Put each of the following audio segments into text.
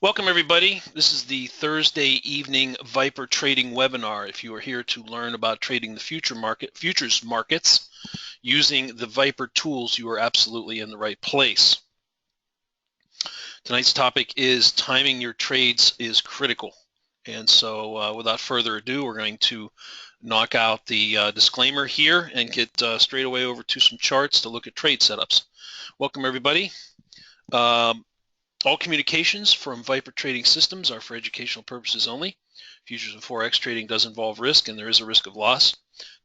Welcome everybody. This is the Thursday evening Viper trading webinar. If you are here to learn about trading the futures markets using the Viper tools, you are absolutely in the right place. Tonight's topic is timing your trades is critical. And so without further ado, we're going to knock out the disclaimer here and get straight away over to some charts to look at trade setups. Welcome everybody. All communications from Viper Trading Systems are for educational purposes only. Futures and Forex trading does involve risk, and there is a risk of loss.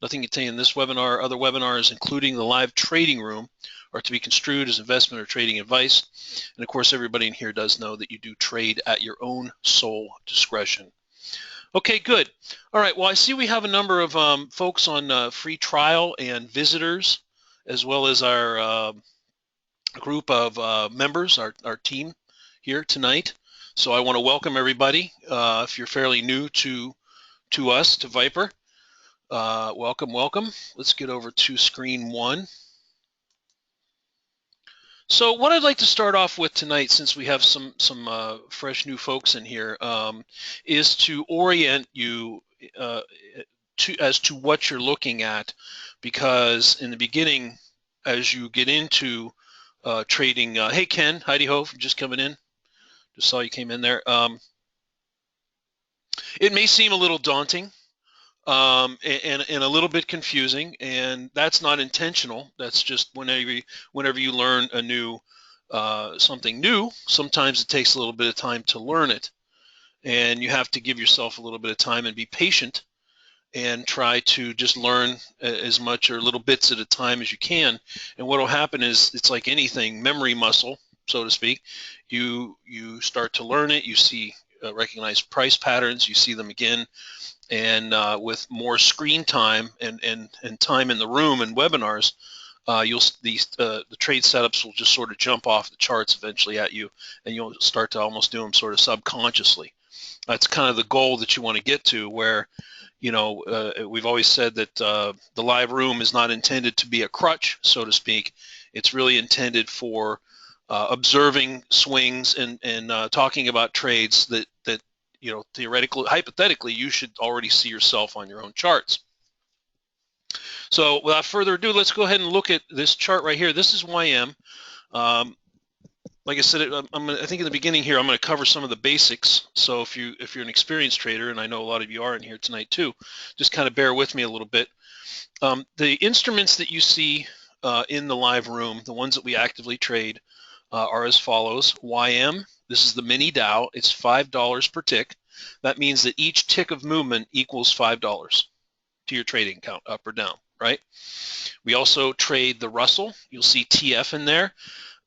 Nothing contained in this webinar or other webinars, including the live trading room, are to be construed as investment or trading advice. And of course, everybody in here does know that you do trade at your own sole discretion. Okay, good. All right, well, I see we have a number of folks on free trial and visitors, as well as our group of members, our team here tonight. So I want to welcome everybody. If you're fairly new to us, to Viper, welcome. Let's get over to screen one. So what I'd like to start off with tonight, since we have some fresh new folks in here, is to orient you as to what you're looking at, because in the beginning, as you get into trading, hey Ken, Heidi Ho, just coming in. Just saw you came in there. It may seem a little daunting and a little bit confusing, and that's not intentional. That's just whenever you learn a new something new, sometimes it takes a little bit of time to learn it, and you have to give yourself a little bit of time and be patient and try to just learn as much or little bits at a time as you can. And what will happen is, it's like anything, memory muscle, so to speak. You start to learn it, you see recognize price patterns, you see them again, and with more screen time and time in the room and webinars, the trade setups will just sort of jump off the charts eventually at you, and you'll start to almost do them sort of subconsciously. That's kind of the goal that you want to get to, where we've always said that the live room is not intended to be a crutch, so to speak. It's really intended for observing swings and talking about trades that theoretically, hypothetically, you should already see yourself on your own charts. So without further ado, let's go ahead and look at this chart right here. This is YM. Like I said, I think in the beginning here, I'm going to cover some of the basics. So if you're an experienced trader, and I know a lot of you are in here tonight too, just kind of bear with me a little bit. The instruments that you see in the live room, the ones that we actively trade, are as follows. YM, this is the mini Dow. It's $5 per tick. That means that each tick of movement equals $5 to your trading account, up or down, right? We also trade the Russell. You'll see TF in there.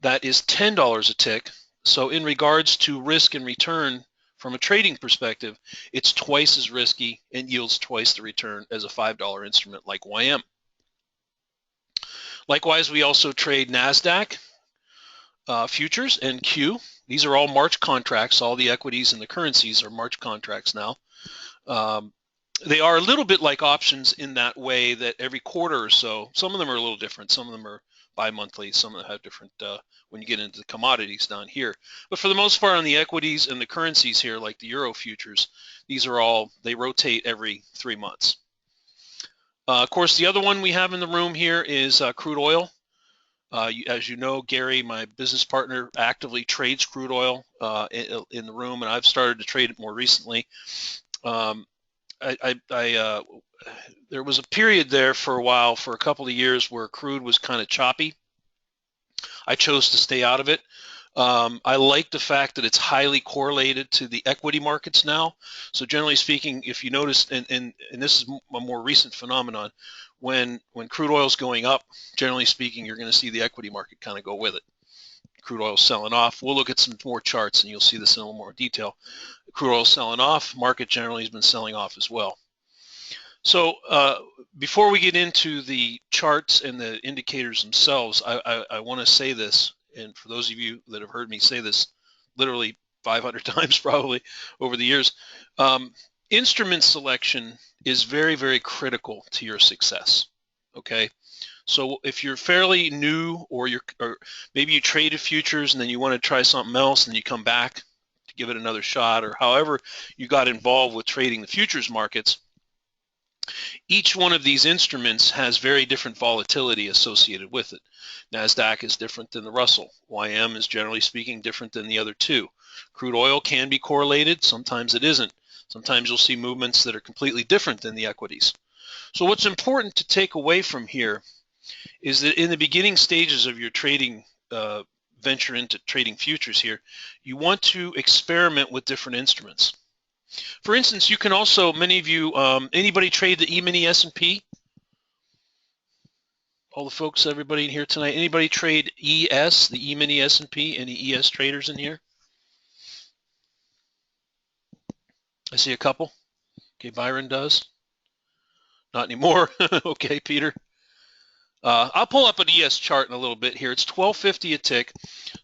That is $10 a tick. So in regards to risk and return from a trading perspective, it's twice as risky and yields twice the return as a $5 instrument like YM. Likewise, we also trade NASDAQ futures and Q. These are all March contracts. All the equities and the currencies are March contracts now. They are a little bit like options in that way that every quarter or so, some of them are a little different. Some of them are bi-monthly. Some of them have different when you get into the commodities down here. But for the most part, on the equities and the currencies here, like the Euro futures, these are all, they rotate every 3 months. Of course, the other one we have in the room here is crude oil. As you know, Gary, my business partner, actively trades crude oil in the room, and I've started to trade it more recently. There was a period there for a while, for a couple of years, where crude was kind of choppy. I chose to stay out of it. I like the fact that it's highly correlated to the equity markets now. So generally speaking, if you notice, and this is a more recent phenomenon, when crude oil is going up, generally speaking, you're going to see the equity market kind of go with it. Crude oil selling off. We'll look at some more charts and you'll see this in a little more detail. Crude oil selling off, market generally has been selling off as well. So before we get into the charts and the indicators themselves, I want to say this, and for those of you that have heard me say this literally 500 times probably over the years, instrument selection is very, very critical to your success, okay? So if you're fairly new, or maybe you traded futures and then you want to try something else and you come back to give it another shot, or however you got involved with trading the futures markets, each one of these instruments has very different volatility associated with it. NASDAQ is different than the Russell. YM is generally speaking different than the other two. Crude oil can be correlated. Sometimes it isn't. Sometimes you'll see movements that are completely different than the equities. So what's important to take away from here is that in the beginning stages of your trading venture into trading futures here, you want to experiment with different instruments. For instance, you can also, many of you, anybody trade the E-mini S&P? All the folks, everybody in here tonight, anybody trade ES, the E-mini S&P? Any ES traders in here? I see a couple. Okay, Byron does. Not anymore. Okay, Peter. I'll pull up an ES chart in a little bit here. It's 1250 a tick.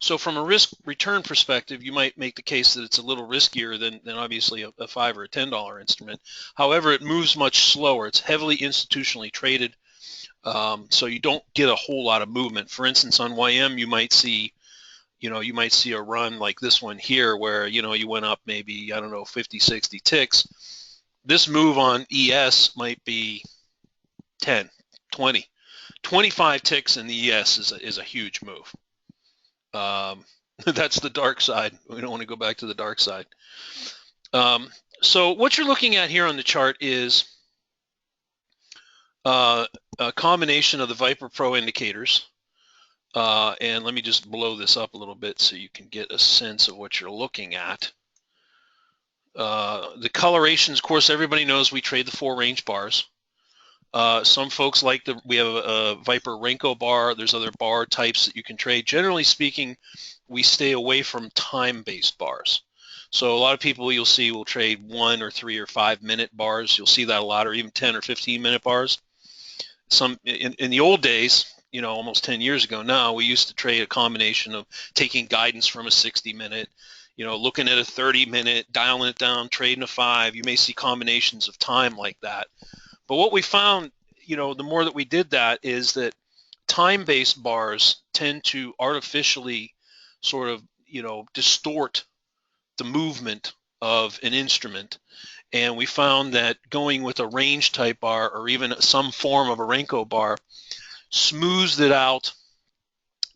So from a risk return perspective, you might make the case that it's a little riskier than obviously a $5 or a $10 instrument. However, it moves much slower. It's heavily institutionally traded. So you don't get a whole lot of movement. For instance, on YM, you might see a run like this one here where, you went up maybe, I don't know, 50, 60 ticks. This move on ES might be 10, 20. 25 ticks in the ES is a huge move. That's the dark side. We don't want to go back to the dark side. So what you're looking at here on the chart is a combination of the Viper Pro indicators. And let me just blow this up a little bit so you can get a sense of what you're looking at. The colorations, of course, everybody knows we trade the 4 range bars. Some folks like we have a Viper Renko bar. There's other bar types that you can trade. Generally speaking, we stay away from time-based bars. So a lot of people you'll see will trade 1 or 3 or 5 minute bars. You'll see that a lot, or even 10 or 15 minute bars. Some in the old days, almost 10 years ago now, we used to trade a combination of taking guidance from a 60 minute, looking at a 30 minute, dialing it down, trading a 5. You may see combinations of time like that. But what we found, the more that we did that, is that time-based bars tend to artificially sort of, distort the movement of an instrument. And we found that going with a range type bar or even some form of a Renko bar smooths it out,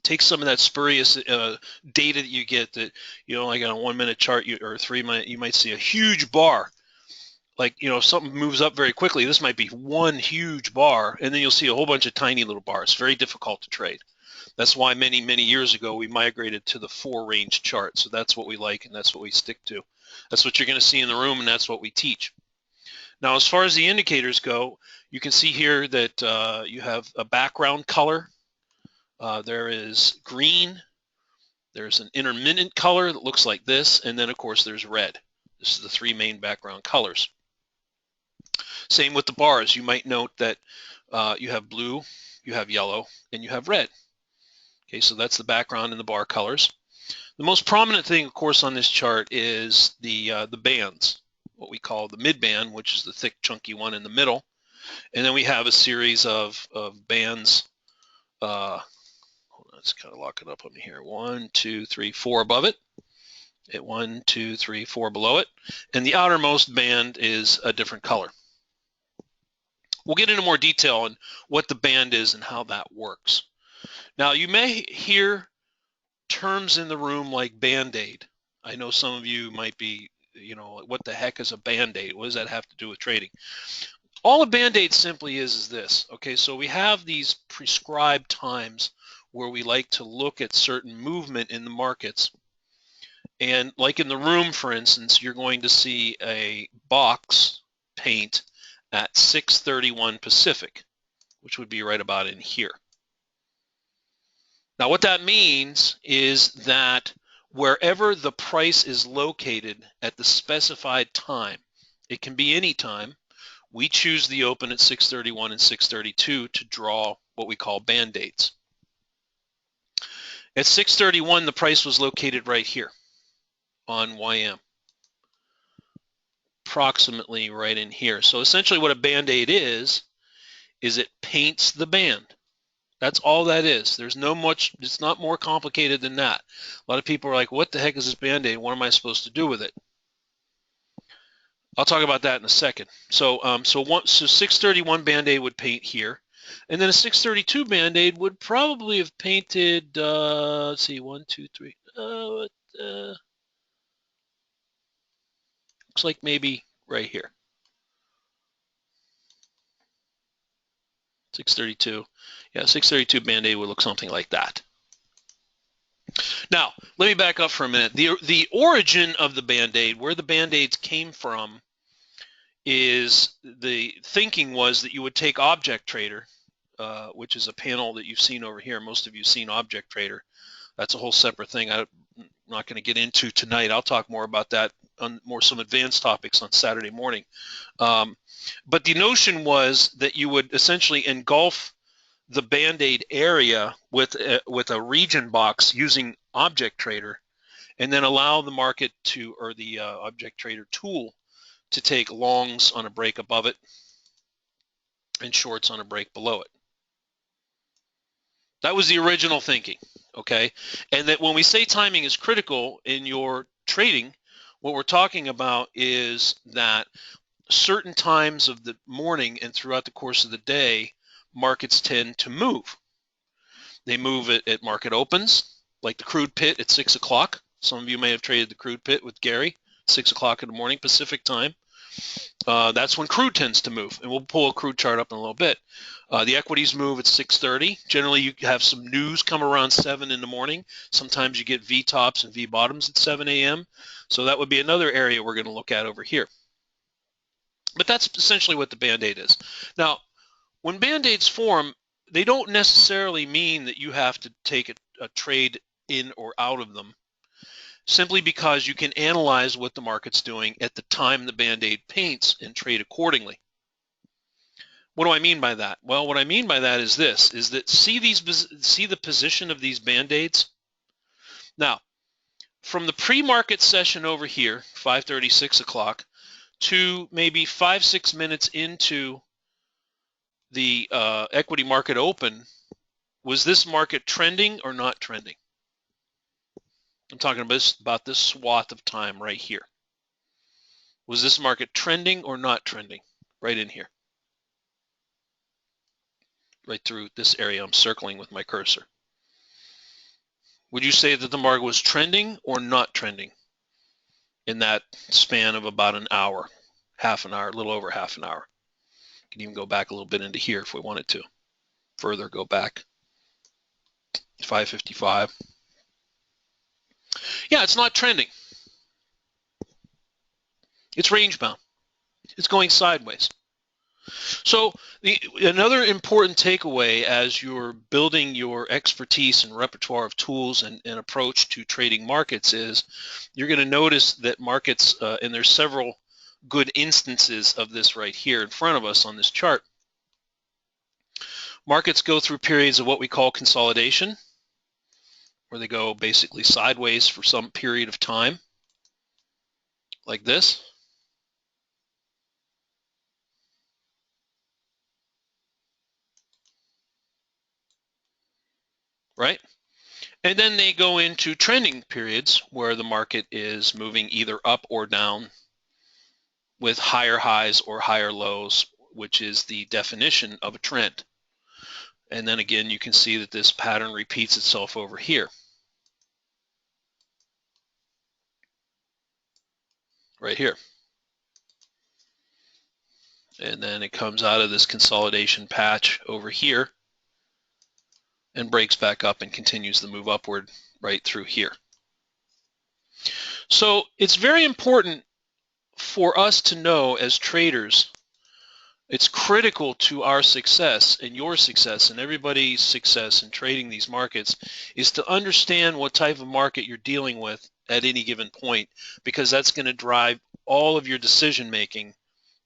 takes some of that spurious data that you get that, like on a 1 minute chart or a 3 minute, you might see a huge bar. Like, if something moves up very quickly, this might be one huge bar, and then you'll see a whole bunch of tiny little bars. Very difficult to trade. That's why many, many years ago we migrated to the 4 range chart. So that's what we like, and that's what we stick to. That's what you're going to see in the room, and that's what we teach. Now, as far as the indicators go, you can see here that you have a background color. There is green. There's an intermittent color that looks like this, and then, of course, there's red. This is the 3 main background colors. Same with the bars. You might note that you have blue, you have yellow, and you have red. Okay, so that's the background and the bar colors. The most prominent thing, of course, on this chart is the bands, what we call the mid band, which is the thick, chunky one in the middle. And then we have a series of bands. Hold on, let's kind of lock it up on me here. 1, 2, 3, 4 above it. 1, 2, 3, 4 below it. And the outermost band is a different color. We'll get into more detail on what the band is and how that works. Now, you may hear terms in the room like Band-Aid. I know some of you might be, what the heck is a Band-Aid? What does that have to do with trading? All a Band-Aid simply is this. Okay, so we have these prescribed times where we like to look at certain movement in the markets. And like in the room, for instance, you're going to see a box paint at 6:31 Pacific, which would be right about in here. Now, what that means is that wherever the price is located at the specified time, it can be any time, we choose the open at 6:31 and 6:32 to draw what we call Band-Aids. At 6:31, the price was located right here on YM, approximately right in here. So essentially what a Band-Aid is it paints the band. That's all that is. There's no much, it's not more complicated than that. A lot of people are like, what the heck is this Band-Aid? What am I supposed to do with it? I'll talk about that in a second. So 631 Band-Aid would paint here. And then a 632 Band-Aid would probably have painted, let's see, 1, 2, 3, looks like maybe right here. 632. Yeah, 632 Band-Aid would look something like that. Now, let me back up for a minute. The origin of the Band-Aid, where the Band-Aids came from, is the thinking was that you would take Object Trader, which is a panel that you've seen over here. Most of you have seen Object Trader. That's a whole separate thing I'm not going to get into tonight. I'll talk more about that on some advanced topics on Saturday morning. But the notion was that you would essentially engulf the Band-Aid area with a region box using Object Trader, and then allow the market to, or the Object Trader tool, to take longs on a break above it and shorts on a break below it. That was the original thinking, okay? And that when we say timing is critical in your trading, what we're talking about is that certain times of the morning and throughout the course of the day, markets tend to move. They move at market opens, like the crude pit at 6 o'clock. Some of you may have traded the crude pit with Gary, 6 o'clock in the morning, Pacific time. That's when crude tends to move, and we'll pull a crude chart up in a little bit. The equities move at 6:30. Generally, you have some news come around 7 in the morning. Sometimes you get V tops and V bottoms at 7 a.m. So that would be another area we're going to look at over here. But that's essentially what the Band-Aid is. Now, when Band-Aids form, they don't necessarily mean that you have to take a trade in or out of them, simply because you can analyze what the market's doing at the time the Band-Aid paints and trade accordingly. What do I mean by that? Well, what I mean by that is this, is that see the position of these Band-Aids? Now, from the pre-market session over here, 5:30, 6 o'clock, to maybe 5-6 minutes into the equity market open, was this market trending or not trending? I'm talking about this swath of time right here. Was this market trending or not trending? Right in here. Right through this area I'm circling with my cursor. Would you say that the market was trending or not trending in that span of about an hour, half an hour, a little over half an hour? You can even go back a little bit into here if we wanted to. Further go back. 555. Yeah, it's not trending. It's range bound. It's going sideways. So another important takeaway as you're building your expertise and repertoire of tools and approach to trading markets is you're going to notice that markets, and there's several good instances of this right here in front of us on this chart. Markets go through periods of what we call consolidation, where they go basically sideways for some period of time, like this. Right? And then they go into trending periods where the market is moving either up or down with higher highs or higher lows, which is the definition of a trend. And then again, you can see that this pattern repeats itself over here. Right here. And then it comes out of this consolidation patch over here and breaks back up and continues the move upward right through here. So it's very important for us to know as traders, it's critical to our success and your success and everybody's success in trading these markets is to understand what type of market you're dealing with at any given point, because that's going to drive all of your decision making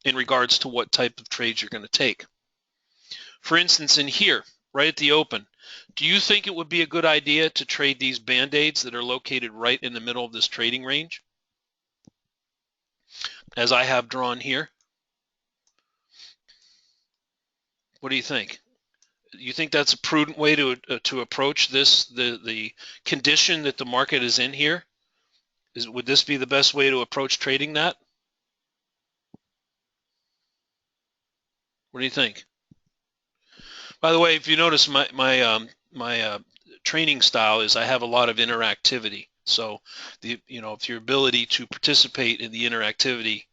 in regards to what type of trades you're going to take. For instance, in here, right at the open, do you think it would be a good idea to trade these Band-Aids that are located right in the middle of this trading range, as I have drawn here? What do you think? You think that's a prudent way to approach this, the condition that the market is in here? Would this be the best way to approach trading that? What do you think? By the way, if you notice, my training style is I have a lot of interactivity. So if your ability to participate in the interactivity,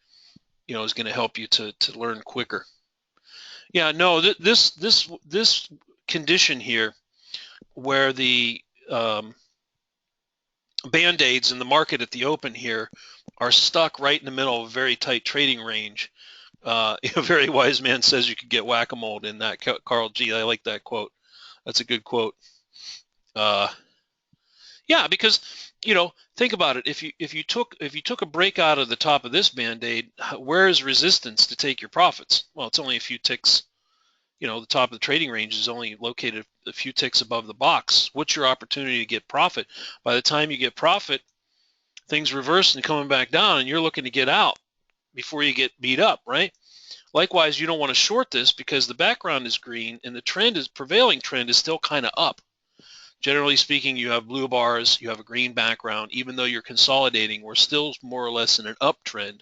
is going to help you to learn quicker. Yeah, no, this condition here, where the band-aids in the market at the open here are stuck right in the middle of a very tight trading range. A very wise man says you could get whack-a-mole in that. Carl G. I like that quote. That's a good quote. Yeah, because think about it. If you took a break out of the top of this band-aid, where is resistance to take your profits? Well, it's only a few ticks. The top of the trading range is only located a few ticks above the box. What's your opportunity to get profit? By the time you get profit, things reverse and coming back down, and you're looking to get out before you get beat up, right? Likewise, you don't want to short this because the background is green and the prevailing trend is still kind of up. Generally speaking, you have blue bars, you have a green background. Even though you're consolidating, we're still more or less in an uptrend.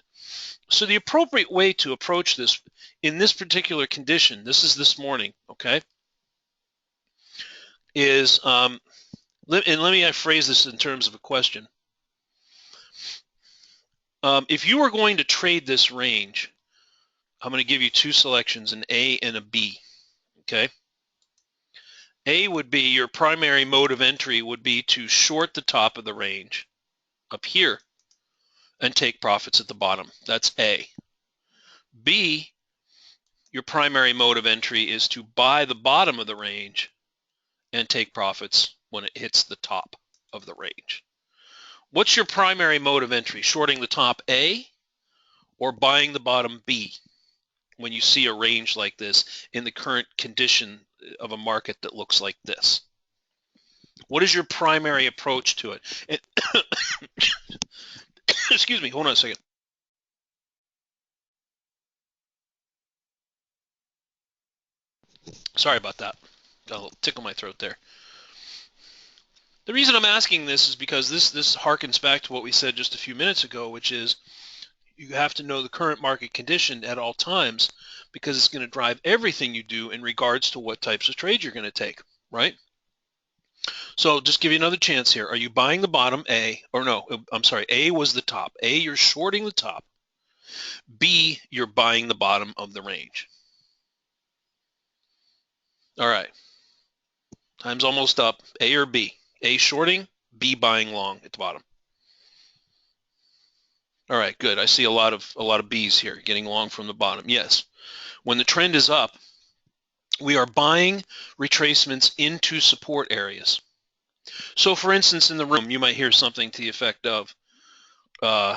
So the appropriate way to approach this in this particular condition, this is this morning, okay, is, and let me phrase this in terms of a question. If you were going to trade this range, I'm going to give you two selections, an A and a B, okay? A would be your primary mode of entry would be to short the top of the range up here and take profits at the bottom. That's A. B, your primary mode of entry is to buy the bottom of the range and take profits when it hits the top of the range. What's your primary mode of entry? Shorting the top A or buying the bottom B when you see a range like this in the current condition of a market that looks like this? What is your primary approach to it? And excuse me, hold on a second. Sorry about that. Got a little tickle in my throat there. The reason I'm asking this is because this harkens back to what we said just a few minutes ago, which is you have to know the current market condition at all times because it's going to drive everything you do in regards to what types of trades you're going to take, right? So just give you another chance here. Are you buying the bottom, A, or no, I'm sorry, A was the top. A, you're shorting the top. B, you're buying the bottom of the range. All right. Time's almost up. A or B? A shorting, B buying long at the bottom. All right, good. I see a lot of B's here, getting long from the bottom. Yes. When the trend is up, we are buying retracements into support areas. So for instance, in the room, you might hear something to the effect of, you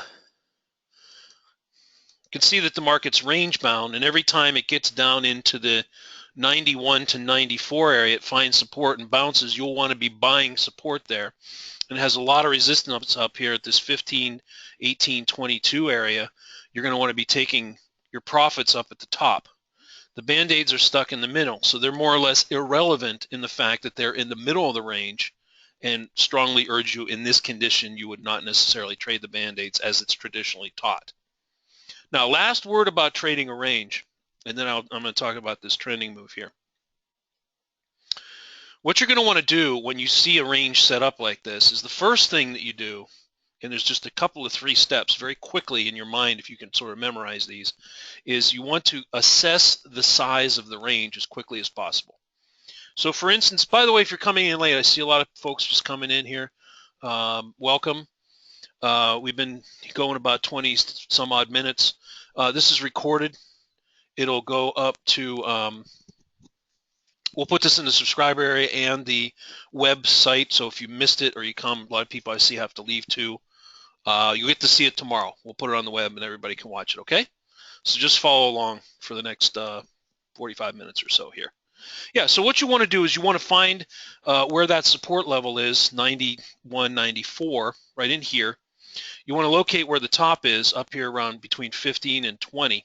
can see that the market's range bound, and every time it gets down into the 91 to 94 area, it finds support and bounces. You'll want to be buying support there. And it has a lot of resistance up here at this 15, 18, 22 area. You're going to want to be taking your profits up at the top. The band-aids are stuck in the middle, so they're more or less irrelevant in the fact that they're in the middle of the range, and strongly urge you in this condition you would not necessarily trade the band-aids as it's traditionally taught. Now, last word about trading a range, and then I'm going to talk about this trending move here. What you're going to want to do when you see a range set up like this is the first thing that you do, and there's just a couple of 3 steps very quickly in your mind if you can sort of memorize these, is you want to assess the size of the range as quickly as possible. So for instance, by the way, if you're coming in late, I see a lot of folks just coming in here. Welcome. We've been going about 20 some odd minutes. This is recorded. It'll go up to, we'll put this in the subscriber area and the website. So if you missed it or you come, a lot of people I see have to leave too. You'll get to see it tomorrow. We'll put it on the web and everybody can watch it, okay? So just follow along for the next 45 minutes or so here. Yeah, so what you want to do is you want to find where that support level is, 91, 94, right in here. You want to locate where the top is up here around between 15 and 20.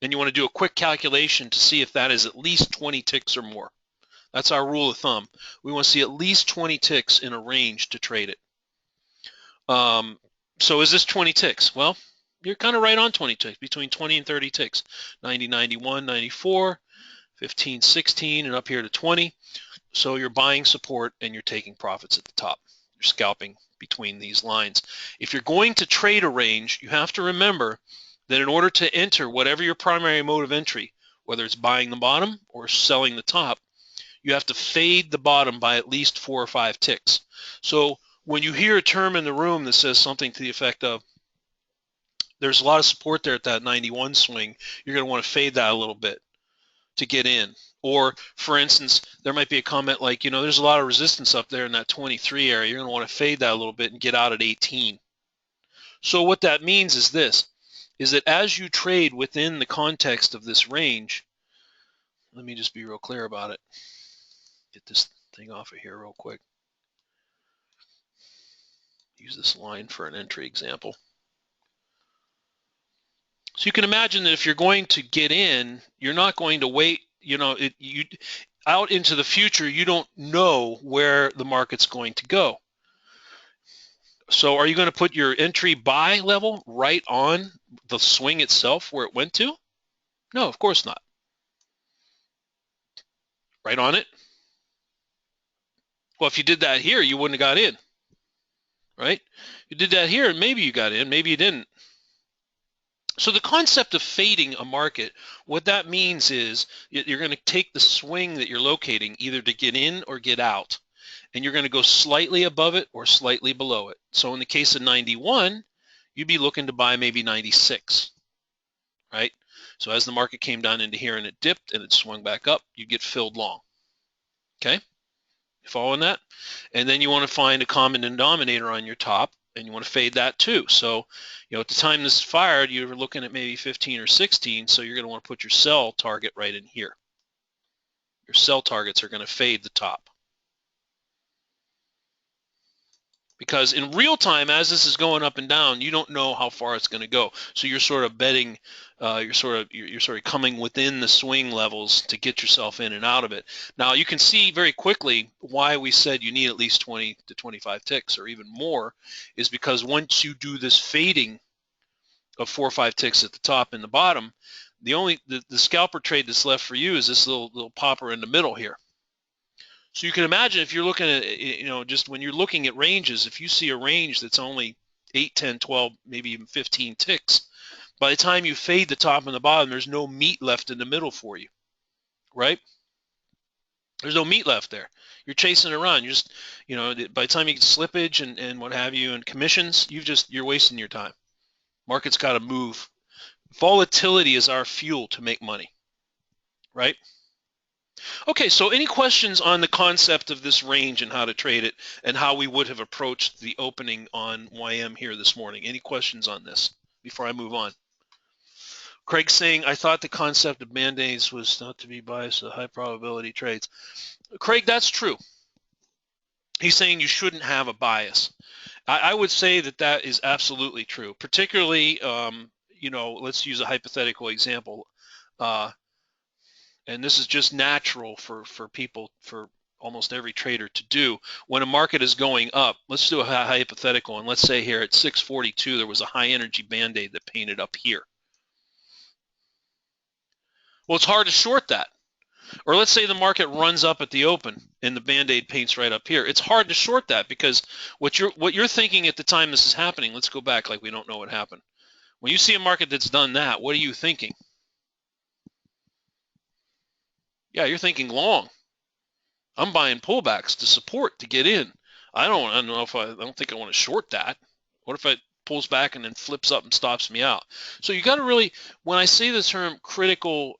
And you want to do a quick calculation to see if that is at least 20 ticks or more. That's our rule of thumb. We want to see at least 20 ticks in a range to trade it. So is this 20 ticks? Well, you're kind of right on 20 ticks, between 20 and 30 ticks. 90, 91, 94, 15, 16, and up here to 20. So you're buying support and you're taking profits at the top. You're scalping between these lines. If you're going to trade a range, you have to remember that in order to enter whatever your primary mode of entry, whether it's buying the bottom or selling the top, you have to fade the bottom by at least 4 or 5 ticks. So when you hear a term in the room that says something to the effect of, there's a lot of support there at that 91 swing, you're going to want to fade that a little bit to get in. Or, for instance, there might be a comment like, there's a lot of resistance up there in that 23 area. You're going to want to fade that a little bit and get out at 18. So what that means is this, is that as you trade within the context of this range, let me just be real clear about it. Get this thing off of here real quick. Use this line for an entry example. So you can imagine that if you're going to get in, you're not going to wait, out into the future, you don't know where the market's going to go. So are you going to put your entry buy level right on the swing itself where it went to? No, of course not. Right on it? Well, if you did that here, you wouldn't have got in, right? You did that here, and maybe you got in, maybe you didn't. So the concept of fading a market, what that means is you're going to take the swing that you're locating either to get in or get out, and you're going to go slightly above it or slightly below it. So in the case of 91, you'd be looking to buy maybe 96, right? So as the market came down into here and it dipped and it swung back up, you get filled long, okay? You following that? And then you want to find a common denominator on your top, and you want to fade that too. So, at the time this fired, you were looking at maybe 15 or 16, so you're going to want to put your sell target right in here. Your sell targets are going to fade the top. Because in real time, as this is going up and down, you don't know how far it's going to go. So you're sort of betting, you're sort of coming within the swing levels to get yourself in and out of it. Now you can see very quickly why we said you need at least 20 to 25 ticks or even more, is because once you do this fading of 4 or 5 ticks at the top and the bottom, the scalper trade that's left for you is this little popper in the middle here. So you can imagine if you're looking at, just when you're looking at ranges, if you see a range that's only 8, 10, 12, maybe even 15 ticks, by the time you fade the top and the bottom, there's no meat left in the middle for you, right? There's no meat left there. You're chasing around. You're just, by the time you get slippage and what have you and commissions, you're wasting your time. Market's got to move. Volatility is our fuel to make money, right? Okay, so any questions on the concept of this range and how to trade it and how we would have approached the opening on YM here this morning? Any questions on this before I move on? Craig's saying, I thought the concept of band-aids was not to be biased to high probability trades. Craig, that's true. He's saying you shouldn't have a bias. I would say that is absolutely true, particularly, let's use a hypothetical example. And this is just natural for people, for almost every trader to do. When a market is going up, let's do a hypothetical, and let's say here at 642 there was a high energy band-aid that painted up here. Well, it's hard to short that. Or let's say the market runs up at the open and the band-aid paints right up here. It's hard to short that because what you're thinking at the time this is happening, let's go back like we don't know what happened. When you see a market that's done that, what are you thinking? Yeah, you're thinking long. I'm buying pullbacks to support to get in. I don't think I want to short that. What if it pulls back and then flips up and stops me out? So you got to really, when I say the term critical,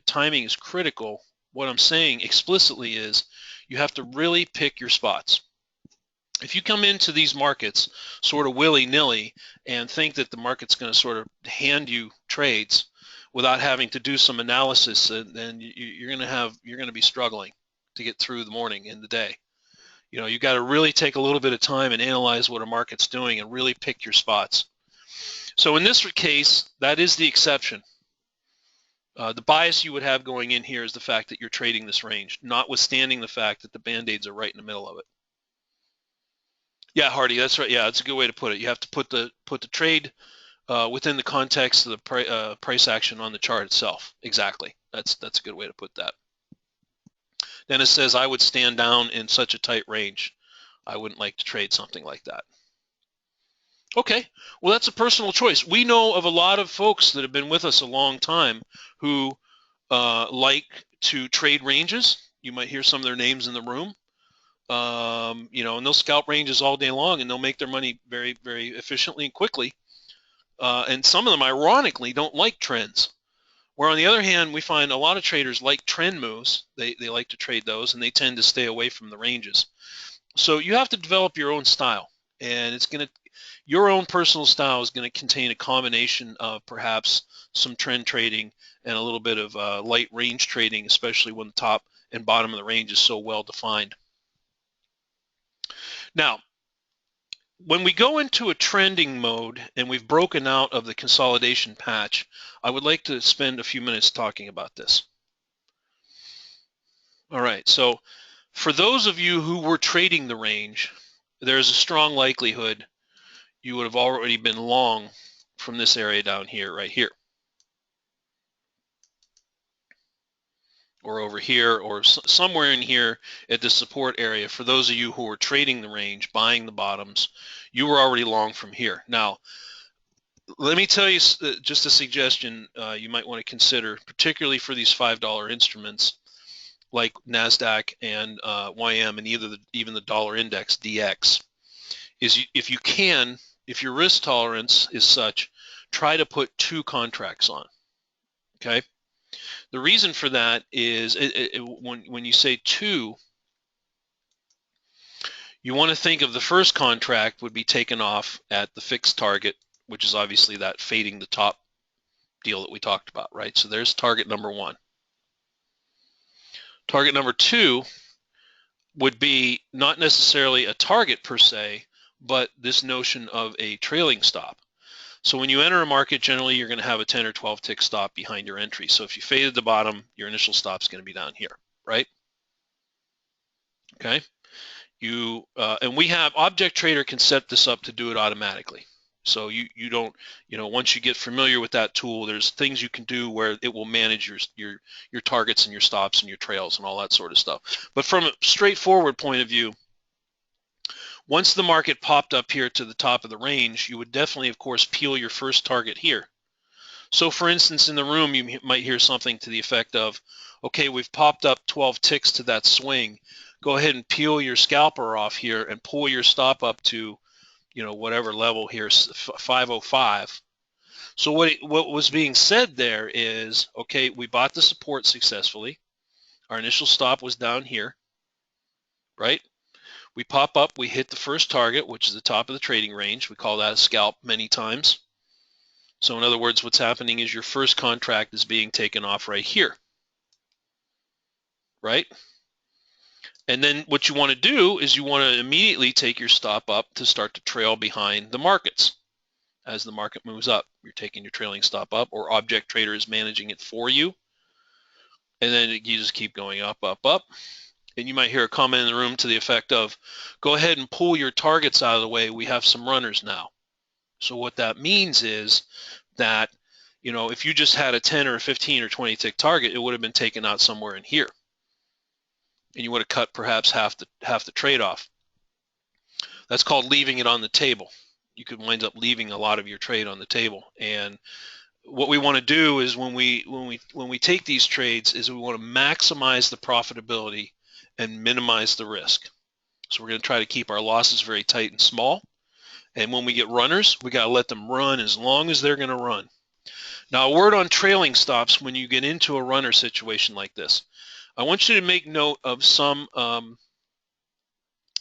timing is critical, what I'm saying explicitly is you have to really pick your spots. If you come into these markets sort of willy-nilly and think that the market's going to sort of hand you trades without having to do some analysis, then you're going to be struggling to get through the morning and the day. You got to really take a little bit of time and analyze what a market's doing and really pick your spots. So in this case, that is the exception. The bias you would have going in here is the fact that you're trading this range, notwithstanding the fact that the band-aids are right in the middle of it. Yeah, Hardy, that's right. Yeah, that's a good way to put it. You have to put the trade within the context of the price action on the chart itself. Exactly. That's a good way to put that. Dennis says, I would stand down in such a tight range. I wouldn't like to trade something like that. Okay, well, that's a personal choice. We know of a lot of folks that have been with us a long time who like to trade ranges. You might hear some of their names in the room. You know, and they'll scalp ranges all day long, and they'll make their money very, very efficiently and quickly. And some of them, ironically, don't like trends. Where on the other hand, we find a lot of traders like trend moves. They like to trade those, and they tend to stay away from the ranges. So you have to develop your own style, and your own personal style is going to contain a combination of perhaps some trend trading and a little bit of light range trading, especially when the top and bottom of the range is so well defined. Now, when we go into a trending mode and we've broken out of the consolidation patch, I would like to spend a few minutes talking about this. All right, so for those of you who were trading the range, there's a strong likelihood you would have already been long from this area down here, right here, or over here, or somewhere in here at the support area. For those of you who were trading the range, buying the bottoms, you were already long from here. Now, let me tell you just a suggestion you might want to consider, particularly for these $5 instruments like NASDAQ and YM and even the dollar index, DX, is if you can, if your risk tolerance is such, try to put 2 contracts on, okay? The reason for that is when you say 2, you want to think of the first contract would be taken off at the fixed target, which is obviously that fading the top deal that we talked about, right? So there's target number 1. Target number 2 would be not necessarily a target per se, but this notion of a trailing stop. So when you enter a market, generally you're going to have a 10 or 12 tick stop behind your entry. So if you fade at the bottom, your initial stop is going to be down here, right? Okay. And we have Object Trader can set this up to do it automatically. So you don't, once you get familiar with that tool, there's things you can do where it will manage your targets and your stops and your trails and all that sort of stuff. But from a straightforward point of view, once the market popped up here to the top of the range, you would definitely, of course, peel your first target here. So for instance, in the room, you might hear something to the effect of, okay, we've popped up 12 ticks to that swing. Go ahead and peel your scalper off here and pull your stop up to, whatever level here, 505. So what was being said there is, okay, we bought the support successfully. Our initial stop was down here, right? We pop up, we hit the first target, which is the top of the trading range. We call that a scalp many times. So in other words, what's happening is your first contract is being taken off right here, right? And then what you want to do is you want to immediately take your stop up to start to trail behind the markets. As the market moves up, you're taking your trailing stop up, or Object Trader is managing it for you. And then you just keep going up, up, up. And you might hear a comment in the room to the effect of, go ahead and pull your targets out of the way. We have some runners now. So what that means is that, if you just had a 10 or a 15 or 20 tick target, it would have been taken out somewhere in here. And you would have cut perhaps half the trade-off. That's called leaving it on the table. You could wind up leaving a lot of your trade on the table. And what we want to do is when we take these trades is we want to maximize the profitability and minimize the risk. So we're going to try to keep our losses very tight and small. And when we get runners, we got to let them run as long as they're going to run. Now, a word on trailing stops when you get into a runner situation like this. I want you to make note of some of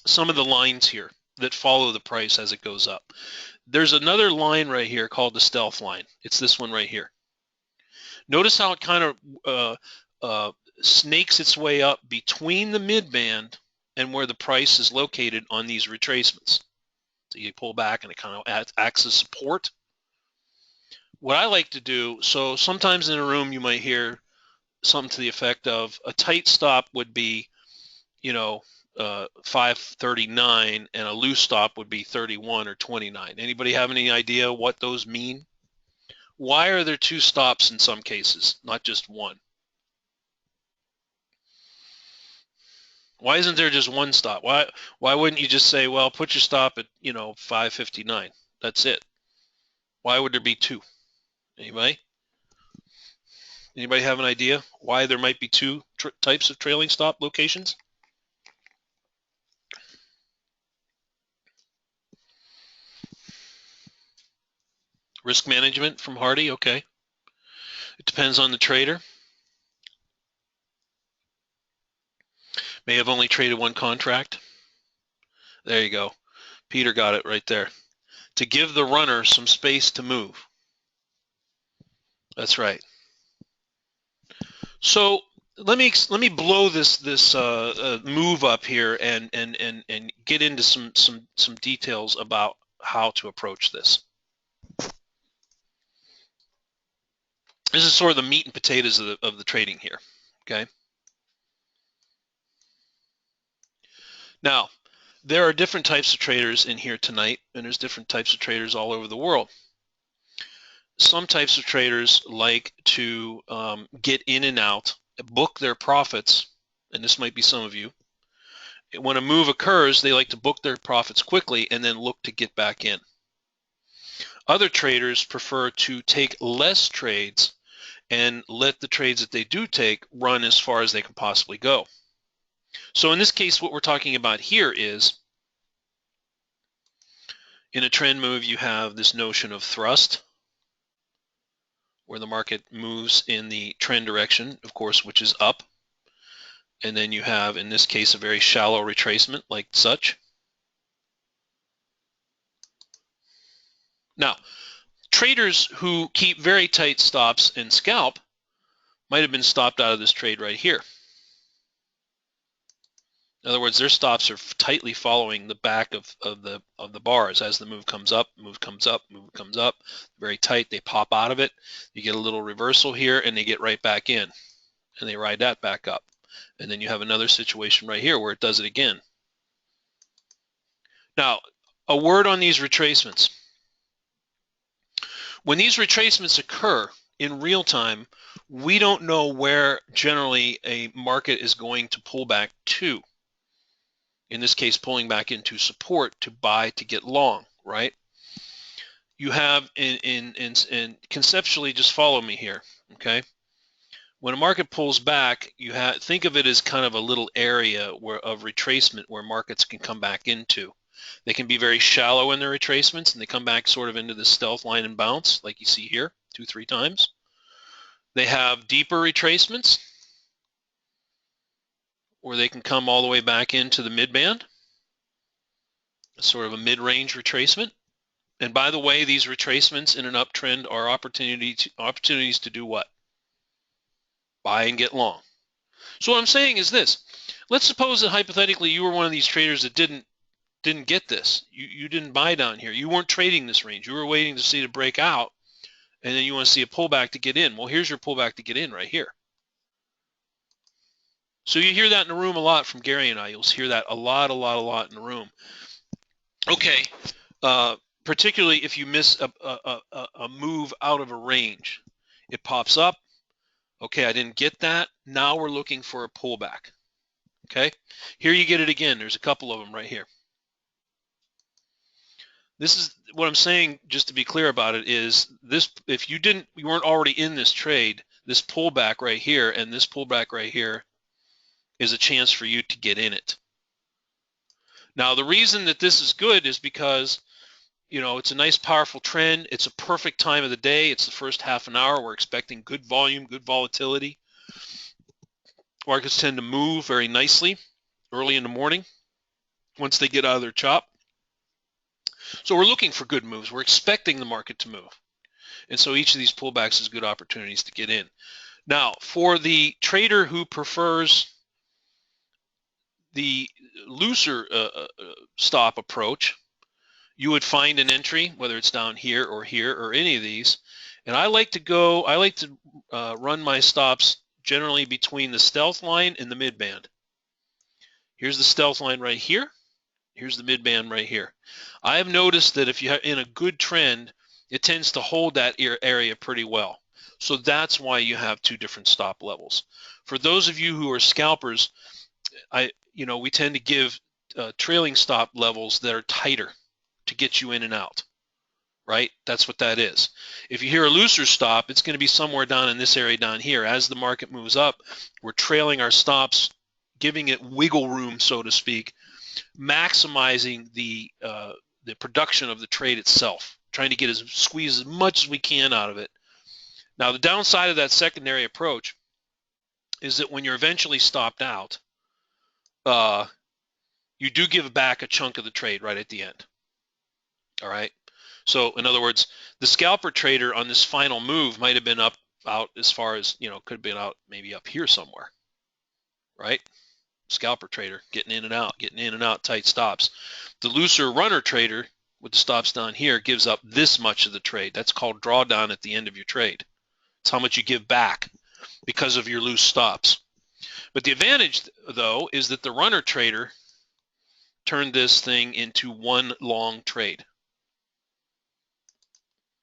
the lines here that follow the price as it goes up. There's another line right here called the stealth line. It's this one right here. Notice how it kind of snakes its way up between the mid-band and where the price is located on these retracements. So you pull back and it kind of acts as support. What I like to do, so sometimes in a room you might hear something to the effect of a tight stop would be, 539, and a loose stop would be 31 or 29. Anybody have any idea what those mean? Why are there two stops in some cases, not just one? Why isn't there just one stop? Why wouldn't you just say, well, put your stop at 559? That's it. Why would there be two? Anybody? Anybody have an idea why there might be two types of trailing stop locations? Risk management from Hardy. Okay. It depends on the trader. May have only traded one contract. There you go. Peter got it right there. To give the runner some space to move. That's right. So let me blow this move up here and get into some details about how to approach this. This is sort of the meat and potatoes of the trading here. Okay. Now, there are different types of traders in here tonight, and there's different types of traders all over the world. Some types of traders like to get in and out, book their profits, and this might be some of you. When a move occurs, they like to book their profits quickly and then look to get back in. Other traders prefer to take less trades and let the trades that they do take run as far as they can possibly go. So in this case, what we're talking about here is, in a trend move, you have this notion of thrust, where the market moves in the trend direction, of course, which is up. And then you have, in this case, a very shallow retracement like such. Now, traders who keep very tight stops and scalp might have been stopped out of this trade right here. In other words, their stops are tightly following the back of the bars as the move comes up, move comes up, move comes up. Very tight. They pop out of it. You get a little reversal here, and they get right back in, and they ride that back up. And then you have another situation right here where it does it again. Now, a word on these retracements. When these retracements occur in real time, we don't know where generally a market is going to pull back to. In this case, pulling back into support to buy to get long, right? You have in conceptually, just follow me here, okay? When a market pulls back, you think of it as kind of a little area of retracement where markets can come back into. They can be very shallow in their retracements, and they come back sort of into the stealth line and bounce, like you see here, 2-3 times. They have deeper retracements, where they can come all the way back into the mid-band, sort of a mid-range retracement. And by the way, these retracements in an uptrend are opportunities to do what? Buy and get long. So what I'm saying is this. Let's suppose that hypothetically you were one of these traders that didn't get this. You didn't buy down here. You weren't trading this range. You were waiting to see it break out, and then you want to see a pullback to get in. Well, here's your pullback to get in right here. So you hear that in the room a lot from Gary and I. You'll hear that a lot in the room. Okay, particularly if you miss a move out of a range. It pops up. Okay, I didn't get that. Now we're looking for a pullback. Okay, here you get it again. There's a couple of them right here. This is what I'm saying, just to be clear about it, is this: if you weren't already in this trade, this pullback right here and this pullback right here is a chance for you to get in it. Now, the reason that this is good is because, it's a nice, powerful trend. It's a perfect time of the day. It's the first half an hour. We're expecting good volume, good volatility. Markets tend to move very nicely early in the morning once they get out of their chop. So we're looking for good moves. We're expecting the market to move. And so each of these pullbacks is good opportunities to get in. Now, for the trader who prefers the looser stop approach, you would find an entry, whether it's down here or any of these. And I like to run my stops generally between the stealth line and the mid band. Here's the stealth line right here. Here's the mid band right here. I have noticed that if you're in a good trend, it tends to hold that area pretty well. So that's why you have two different stop levels. For those of you who are scalpers, we tend to give trailing stop levels that are tighter to get you in and out, right? That's what that is. If you hear a looser stop, it's going to be somewhere down in this area down here. As the market moves up, we're trailing our stops, giving it wiggle room, so to speak, maximizing the production of the trade itself, trying to squeeze as much as we can out of it. Now, the downside of that secondary approach is that when you're eventually stopped out, you do give back a chunk of the trade right at the end. All right. So in other words, the scalper trader on this final move might have been out as far as, could have been out maybe up here somewhere, right? Scalper trader getting in and out, tight stops. The looser runner trader with the stops down here gives up this much of the trade. That's called drawdown at the end of your trade. It's how much you give back because of your loose stops. But the advantage, though, is that the runner trader turned this thing into one long trade,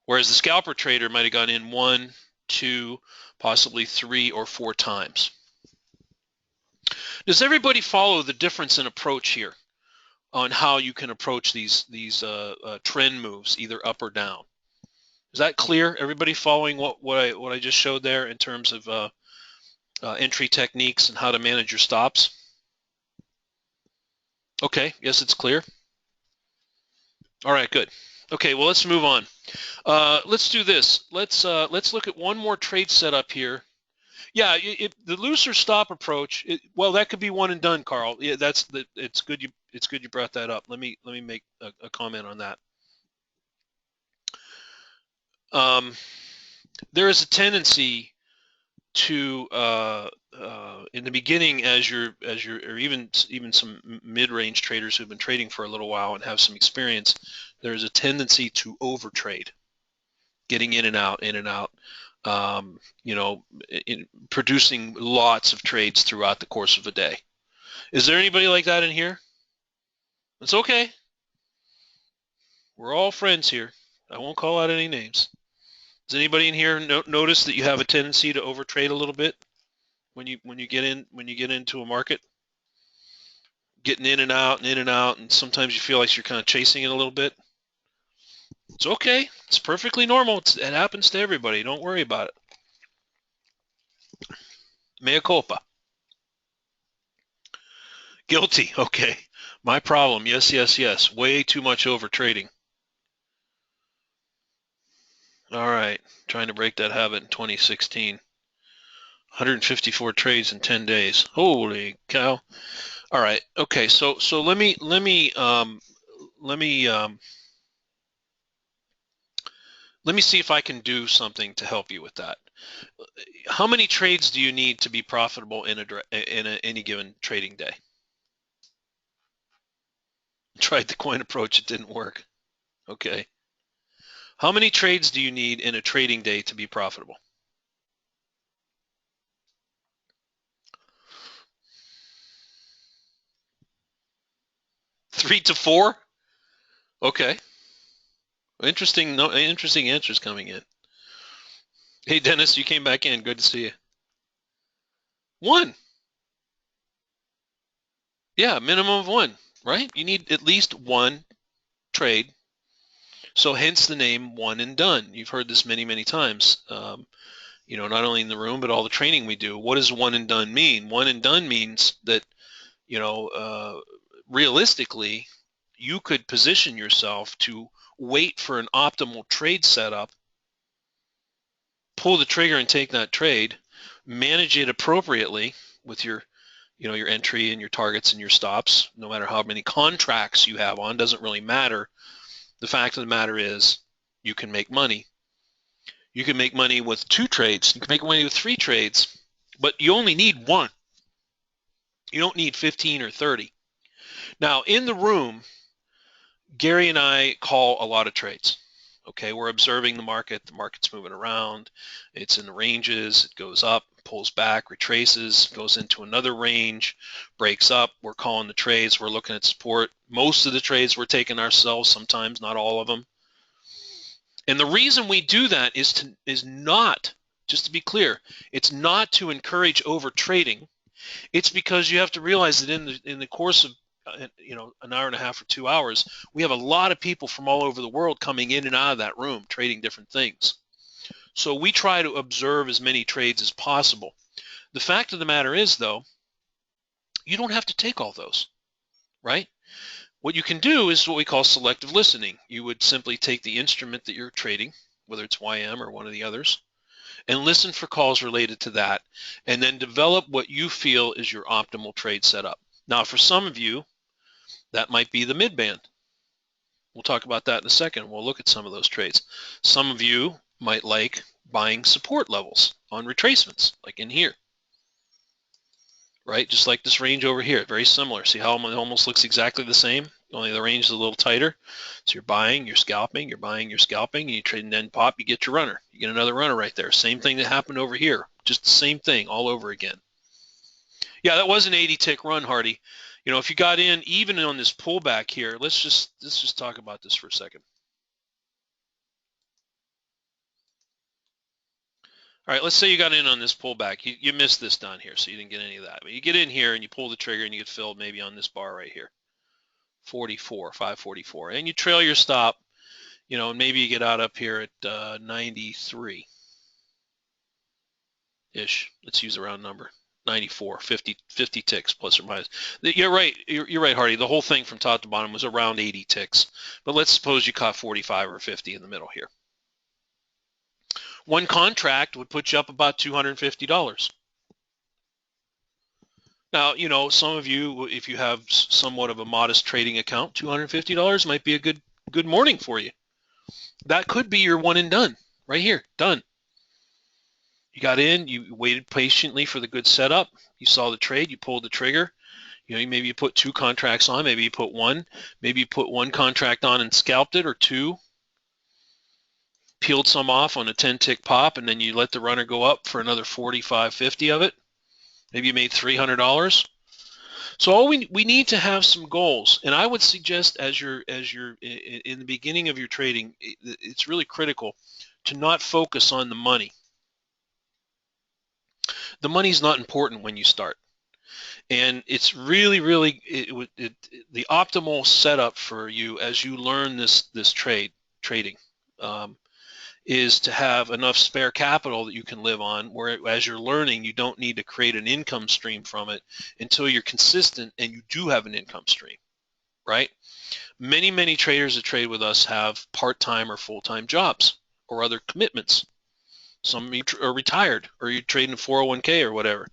whereas the scalper trader might have gone in 1, 2, possibly 3 or 4 times. Does everybody follow the difference in approach here on how you can approach these trend moves, either up or down? Is that clear? Everybody following what I just showed there in terms of entry techniques and how to manage your stops? Okay, yes, it's clear. All right, good. Okay, well, let's move on. Let's do this. Let's look at one more trade setup here. Yeah, the looser stop approach. Well, that could be one and done, Carl. Yeah, it's good. You brought that up. Let me make a comment on that. There is a tendency to in the beginning, as you're or even some mid-range traders who've been trading for a little while and have some experience, there's a tendency to overtrade, getting in and out, producing lots of trades throughout the course of a day. Is there anybody like that in here? It's okay. We're all friends here. I won't call out any names. Does anybody in here notice that you have a tendency to overtrade a little bit when you get into a market, getting in and out, and sometimes you feel like you're kind of chasing it a little bit? It's okay. It's perfectly normal. It happens to everybody. Don't worry about it. Mea culpa. Guilty. Okay. My problem. Yes. Way too much over trading. All right. Trying to break that habit in 2016. 154 trades in 10 days. Holy cow. All right. Okay. So let me see if I can do something to help you with that. How many trades do you need to be profitable in any given trading day? Tried the coin approach, it didn't work. Okay. How many trades do you need in a trading day to be profitable? 3 to 4? Okay. Interesting answers coming in. Hey, Dennis, you came back in. Good to see you. 1. Yeah, minimum of 1, right? You need at least 1 trade. So hence the name one and done. You've heard this many, many times. Not only in the room, but all the training we do. What does one and done mean? One and done means that, realistically, you could position yourself to wait for an optimal trade setup, pull the trigger and take that trade, manage it appropriately with your entry and your targets and your stops. No matter how many contracts you have on, doesn't really matter. The fact of the matter is you can make money. You can make money with 2 trades. You can make money with 3 trades, but you only need 1. You don't need 15 or 30. Now, in the room, Gary and I call a lot of trades. Okay, we're observing the market's moving around, it's in the ranges, it goes up, pulls back, retraces, goes into another range, breaks up, we're calling the trades, we're looking at support. Most of the trades we're taking ourselves, sometimes not all of them. And the reason we do that is not, just to be clear, it's not to encourage over trading. It's because you have to realize that in the course of an hour and a half or 2 hours, we have a lot of people from all over the world coming in and out of that room trading different things. So we try to observe as many trades as possible. The fact of the matter is, though, you don't have to take all those, right? What you can do is what we call selective listening. You would simply take the instrument that you're trading, whether it's YM or one of the others, and listen for calls related to that, and then develop what you feel is your optimal trade setup. Now, for some of you, that might be the mid-band. We'll talk about that in a second. We'll look at some of those trades. Some of you might like buying support levels on retracements, like in here, right? Just like this range over here, very similar. See how it almost looks exactly the same, only the range is a little tighter. So you're buying, you're scalping, you're buying, you're scalping, and you trade and then pop, you get your runner. You get another runner right there. Same thing that happened over here, just the same thing all over again. Yeah, that was an 80 tick run, Hardy. If you got in even on this pullback here, let's just talk about this for a second. All right, let's say you got in on this pullback. You missed this down here, so you didn't get any of that. But you get in here and you pull the trigger and you get filled maybe on this bar right here, 544, and you trail your stop, and maybe you get out up here at 93-ish. Let's use a round number. 94, 50 ticks plus or minus. You're right. You're right, Hardy. The whole thing from top to bottom was around 80 ticks. But let's suppose you caught 45 or 50 in the middle here. One contract would put you up about $250. Now, some of you, if you have somewhat of a modest trading account, $250 might be a good morning for you. That could be your one and done right here, done. You got in, you waited patiently for the good setup, you saw the trade, you pulled the trigger, maybe you put 2 contracts on, maybe you put 1, maybe you put 1 contract on and scalped it, or 2, peeled some off on a 10 tick pop, and then you let the runner go up for another 45, 50 of it. Maybe you made $300. So all we need to have some goals, and I would suggest as you're in the beginning of your trading, it's really critical to not focus on the money. The money's not important when you start, and it's really the optimal setup for you as you learn this trading is to have enough spare capital that you can live on, where as you're learning, you don't need to create an income stream from it until you're consistent and you do have an income stream, right? Many traders that trade with us have part-time or full-time jobs or other commitments. Some are retired, or you're trading a 401k or whatever.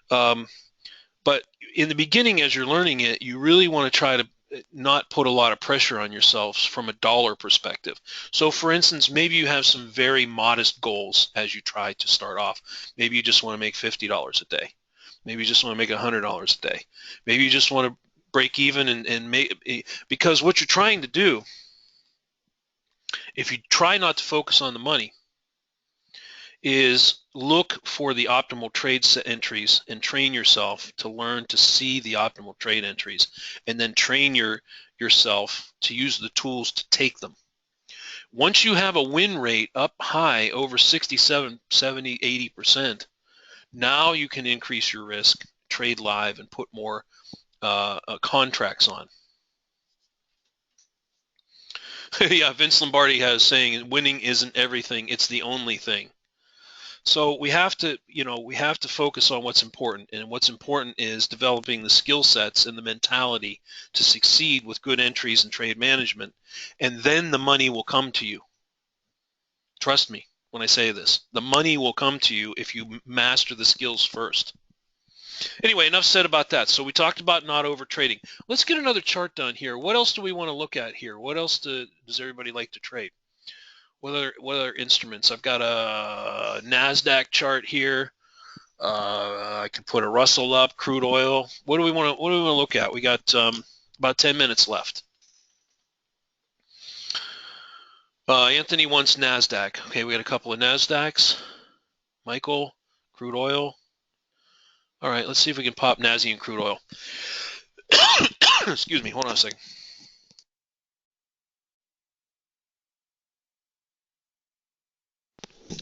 But in the beginning, as you're learning it, you really want to try to not put a lot of pressure on yourselves from a dollar perspective. So for instance, maybe you have some very modest goals as you try to start off. Maybe you just want to make $50 a day. Maybe you just want to make $100 a day. Maybe you just want to break even and make, because what you're trying to do, if you try not to focus on the money, is look for the optimal trade entries and train yourself to learn to see the optimal trade entries, and then train yourself to use the tools to take them. Once you have a win rate up high over 67, 70, 80%, now you can increase your risk, trade live, and put more contracts on. Yeah, Vince Lombardi has saying, winning isn't everything, it's the only thing. So we have to focus on what's important, and what's important is developing the skill sets and the mentality to succeed with good entries and trade management, and then the money will come to you. Trust me when I say this. The money will come to you if you master the skills first. Anyway, enough said about that. So we talked about not over trading. Let's get another chart done here. What else do we want to look at here? What else does everybody like to trade? What other instruments? I've got a NASDAQ chart here. I can put a Russell up, crude oil. What do we want to look at? We got about 10 minutes left. Anthony wants NASDAQ. Okay, we got a couple of NASDAQs. Michael, crude oil. All right, let's see if we can pop NASI and crude oil. Excuse me, hold on a second.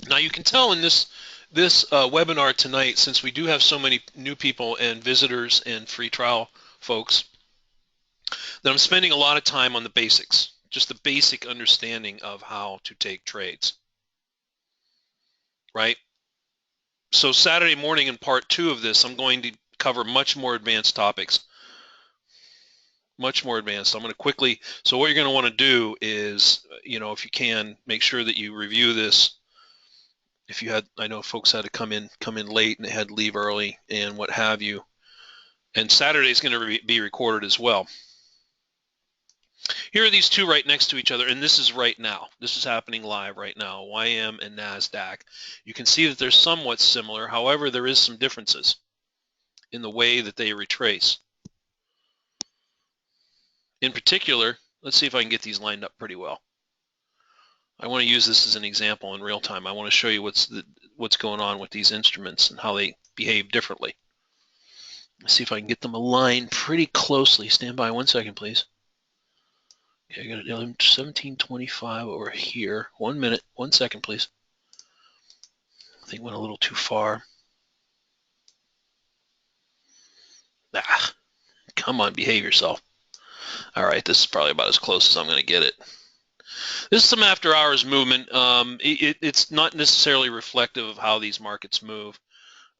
Now you can tell in this webinar tonight, since we do have so many new people and visitors and free trial folks, that I'm spending a lot of time on the basics, just the basic understanding of how to take trades, right? So Saturday morning in part 2 of this, I'm going to cover much more advanced topics, much more advanced. I'm going to quickly, so what you're going to want to do is, if you can, make sure that you review this. If you had, I know folks had to come in late and they had to leave early and what have you. And Saturday is going to be recorded as well. Here are these two right next to each other, and this is right now. This is happening live right now, YM and NASDAQ. You can see that they're somewhat similar. However, there is some differences in the way that they retrace. In particular, let's see if I can get these lined up pretty well. I want to use this as an example in real time. I want to show you what's going on with these instruments and how they behave differently. Let's see if I can get them aligned pretty closely. Stand by 1 second, please. Okay, I got it 1725 over here. 1 minute, 1 second, please. I think went a little too far. Ah, come on, behave yourself. All right, this is probably about as close as I'm going to get it. This is some after hours movement. It's not necessarily reflective of how these markets move,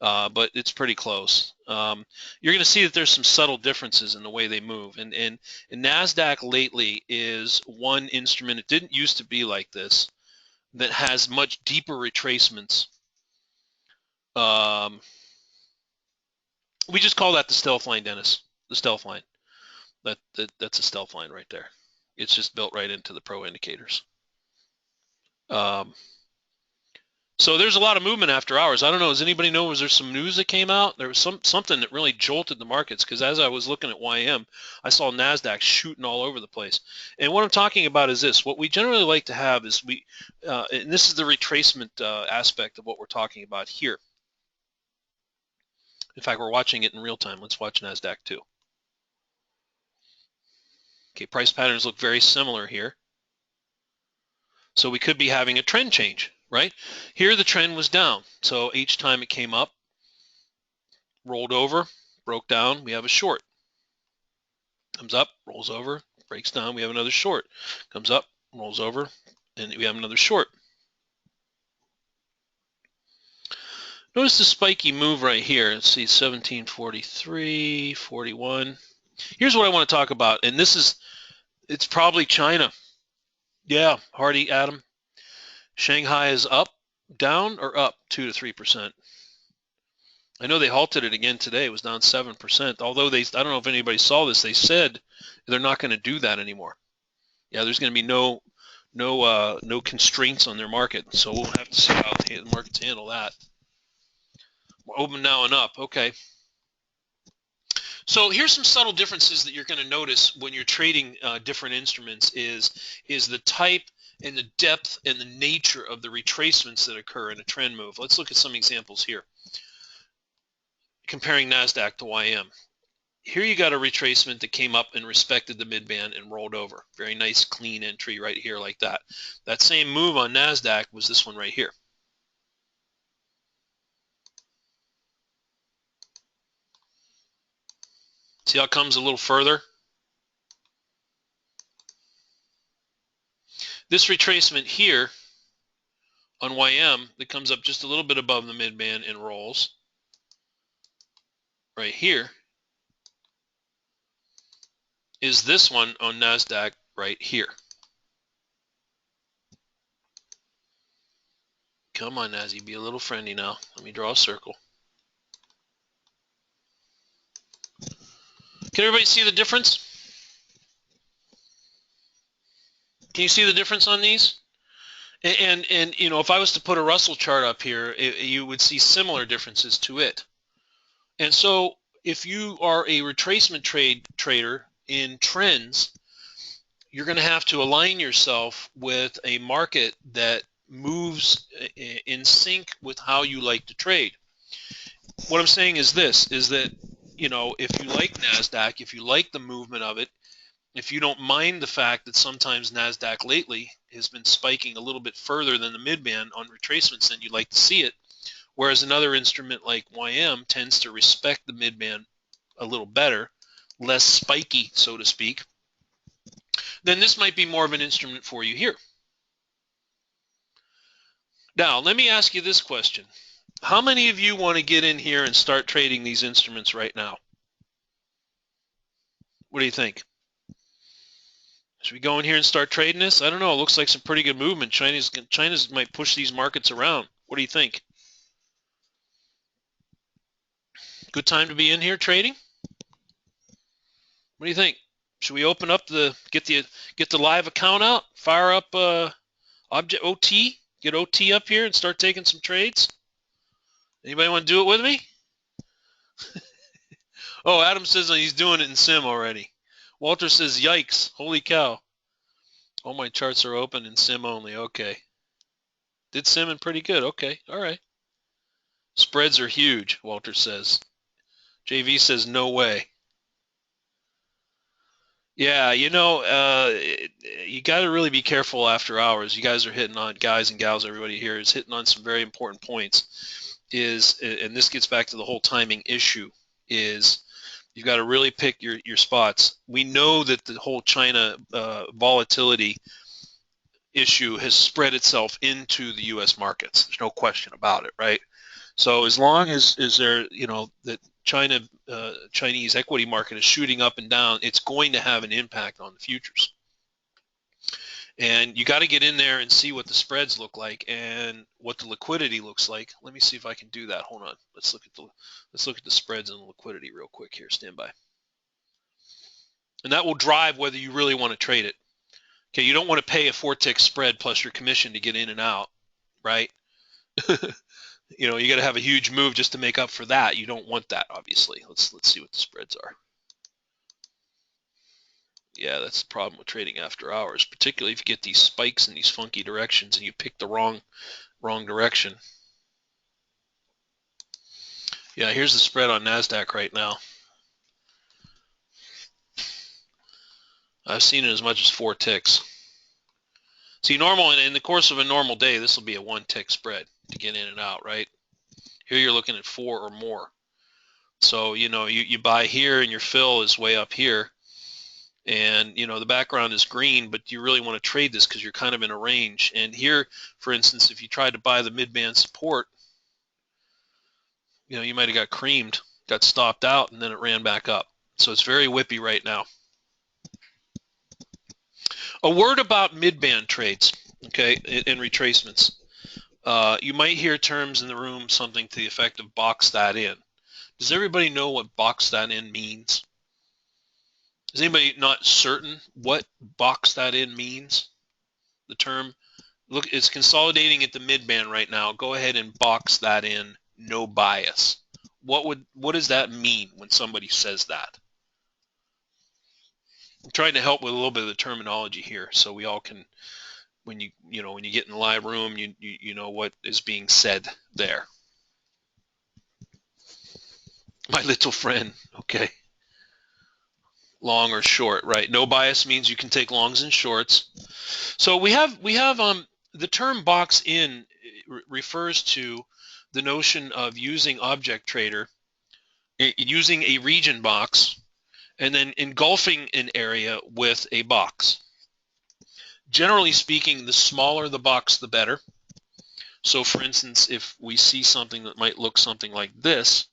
but it's pretty close. You're going to see that there's some subtle differences in the way they move. And NASDAQ lately is one instrument, it didn't used to be like this, that has much deeper retracements. We just call that the stealth line, Dennis, the stealth line. That's a stealth line right there. It's just built right into the pro indicators. So there's a lot of movement after hours. I don't know. Does anybody know? Was there some news that came out? There was something that really jolted the markets, because as I was looking at YM, I saw NASDAQ shooting all over the place. And what I'm talking about is this. What we generally like to have is and this is the retracement aspect of what we're talking about here. In fact, we're watching it in real time. Let's watch NASDAQ too. Okay, price patterns look very similar here. So we could be having a trend change, right? Here the trend was down. So each time it came up, rolled over, broke down, we have a short. Comes up, rolls over, breaks down, we have another short. Comes up, rolls over, and we have another short. Notice the spiky move right here. Let's see, 1743, 41. Here's what I want to talk about, and it's probably China. Yeah, Hardy, Adam. Shanghai is up, down, or up 2 to 3%. I know they halted it again today. It was down 7%. Although I don't know if anybody saw this, they said they're not going to do that anymore. Yeah, there's going to be no constraints on their market. So we'll have to see how the markets handle that. We're open now and up. Okay. So here's some subtle differences that you're going to notice when you're trading different instruments is the type and the depth and the nature of the retracements that occur in a trend move. Let's look at some examples here. Comparing NASDAQ to YM. Here you got a retracement that came up and respected the midband and rolled over. Very nice clean entry right here like that. That same move on NASDAQ was this one right here. See how it comes a little further? This retracement here on YM that comes up just a little bit above the midband and rolls right here is this one on NASDAQ right here. Come on, Nazi, be a little friendly now. Let me draw a circle. Can everybody see the difference? Can you see the difference on these? And if I was to put a Russell chart up here, you would see similar differences to it. And so if you are a retracement trader in trends, you're going to have to align yourself with a market that moves in sync with how you like to trade. What I'm saying is this, is that, if you like NASDAQ, if you like the movement of it, if you don't mind the fact that sometimes NASDAQ lately has been spiking a little bit further than the midband on retracements than you'd like to see it, whereas another instrument like YM tends to respect the midband a little better, less spiky, so to speak, then this might be more of an instrument for you here. Now, let me ask you this question. How many of you want to get in here and start trading these instruments right now? What do you think? Should we go in here and start trading this? I don't know. It looks like some pretty good movement. China's might push these markets around. What do you think? Good time to be in here trading? What do you think? Should we open up get the live account out, fire up object OT, get OT up here and start taking some trades? Anybody want to do it with me? Oh, Adam says he's doing it in Sim already. Walter says, yikes, holy cow. All my charts are open in Sim only. Okay. Did Sim pretty good. Okay. All right. Spreads are huge, Walter says. JV says, no way. Yeah, you got to really be careful after hours. You guys are hitting on, guys and gals, everybody here is hitting on some very important points. And this gets back to the whole timing issue, is you've got to really pick your spots. We know that the whole China volatility issue has spread itself into the U.S. markets. There's no question about it, right? So as long as there, that Chinese equity market is shooting up and down, it's going to have an impact on the futures. And you got to get in there and see what the spreads look like and what the liquidity looks like. Let me see if I can do that. Hold on. Let's look at the spreads and the liquidity real quick here. Stand by. And that will drive whether you really want to trade it. Okay, you don't want to pay a 4-tick spread plus your commission to get in and out, right? You got to have a huge move just to make up for that. You don't want that, obviously. Let's see what the spreads are. Yeah, that's the problem with trading after hours, particularly if you get these spikes in these funky directions and you pick the wrong direction. Yeah, here's the spread on NASDAQ right now. I've seen it as much as 4 ticks. See, in the course of a normal day, this will be a 1-tick spread to get in and out, right? Here you're looking at 4 or more. So, you buy here and your fill is way up here. And, the background is green, but you really want to trade this because you're kind of in a range. And here, for instance, if you tried to buy the mid-band support, you might have got creamed, got stopped out, and then it ran back up. So it's very whippy right now. A word about mid-band trades, okay, and retracements. You might hear terms in the room, something to the effect of box that in. Does everybody know what box that in means? Is anybody not certain what box that in means? The term, look, it's consolidating at the mid-band right now. Go ahead and box that in, no bias. What does that mean when somebody says that? I'm trying to help with a little bit of the terminology here, so we all can, when you get in the live room, you know what is being said there. My little friend, okay. Long or short, right? No bias means you can take longs and shorts. So we have the term box in refers to the notion of using object trader, using a region box, and then engulfing an area with a box. Generally speaking, the smaller the box, the better. So for instance, if we see something that might look something like this,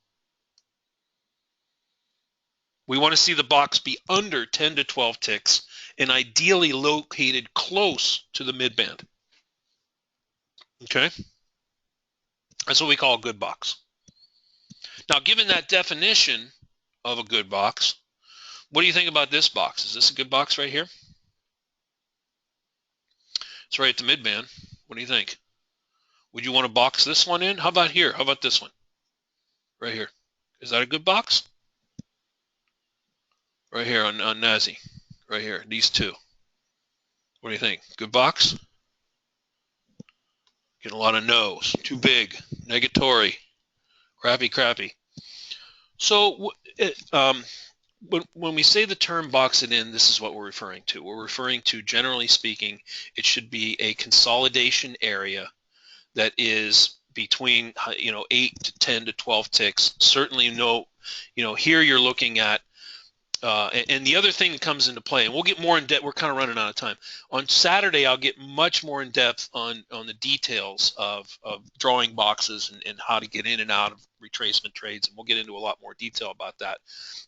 we want to see the box be under 10 to 12 ticks and ideally located close to the midband. Okay? That's what we call a good box. Now, given that definition of a good box, what do you think about this box? Is this a good box right here? It's right at the midband. What do you think? Would you want to box this one in? How about here? How about this one? Right here. Is that a good box? Right here on NASI. Right here. These two. What do you think? Good box? Getting a lot of no's. Too big. Negatory. Crappy. So when we say the term box it in, this is what we're referring to. We're referring to, generally speaking, it should be a consolidation area that is between 8 to 10 to 12 ticks. Certainly here you're looking at and the other thing that comes into play, and we'll get more in depth, we're kind of running out of time. On Saturday, I'll get much more in depth on the details of drawing boxes and how to get in and out of retracement trades, and we'll get into a lot more detail about that.